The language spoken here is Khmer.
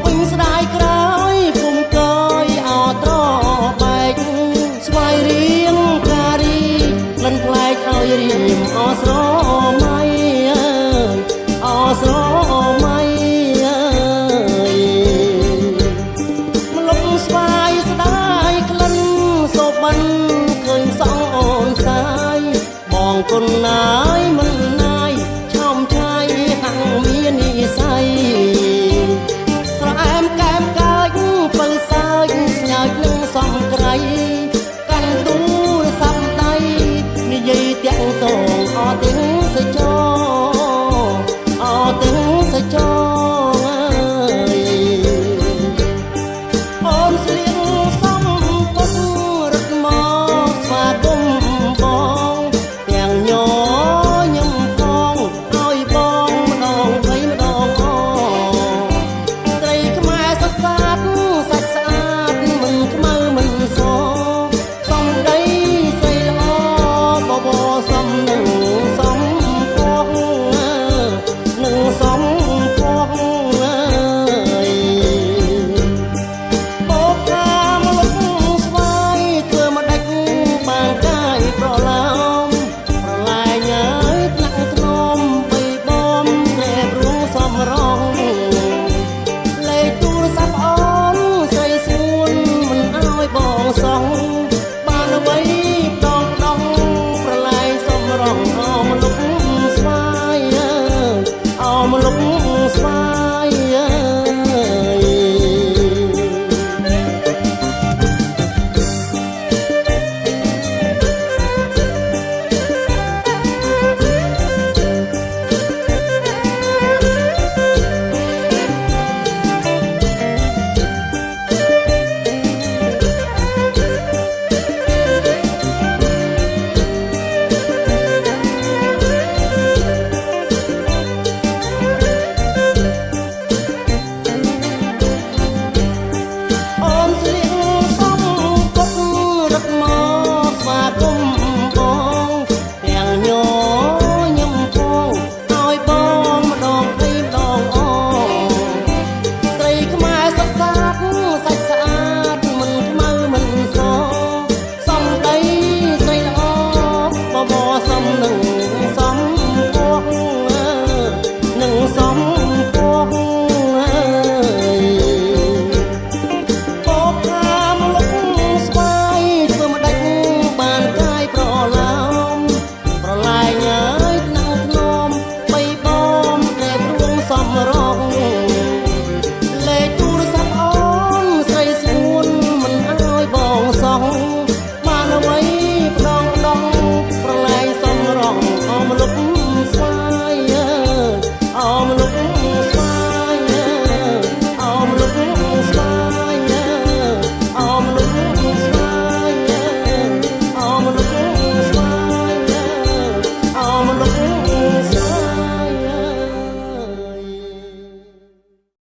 វិញស្ដាយក្រោយគុំកយអត្របែកស្វាយរៀងការីក្លិនផ្លែកឲ្យរៀមអស្រមៃអស្រមៃម្លប់ស្វាយស្ដាយក្លិនសូបិនឃើញសងអូនសាយបងគុណណាយមិនណាយឆោមឆាយហាំងមាននិស័យស្រែមកែមកាច់បើសើចស្ញើចនឹងសំក្រៃកាន់ទូរស័ព្ទដៃនិយាយទាំងតងអត់ទាំងសចអត់ទាំងសចអូនស្លៀកសំពុករត់មកស្វាគមន៍បងទាំងញញឹមផងឲ្យបងម្ដងភ័យម្ដងត្រីខ្មែរសុទ្ធសាធសាច់ស្អាតមិនខ្មៅមិនសសំដីស្រីល្អបបសំនឹងសំពកនឹងសំពកបោកតាមលុកស្វាយធ្វើមកដាច់បានកាយប្រឡោមប្រឡាយញើយថ្នាក់ធ្នមបីបំត្រែបរួងសំរងលេខទូរស័ព្ទអូនស្រីស្ងួនមិនឲ្យបងសងបានអ្វីដងដងប្រឡាយសំរងអមលុកស្វាយអមលុកស្វាយអូនស្លៀកសំពុករត់មកស្វាគមន៍បងទាំងញញឹមផងឲ្យបងម្ដងភ័យម្ដងត្រីខ្មែរសុទ្ធសាធសាច់ស្អាតមិនខ្មៅមិនសសំដីស្រីល្អបបសំនឹងសំពកនឹងសំ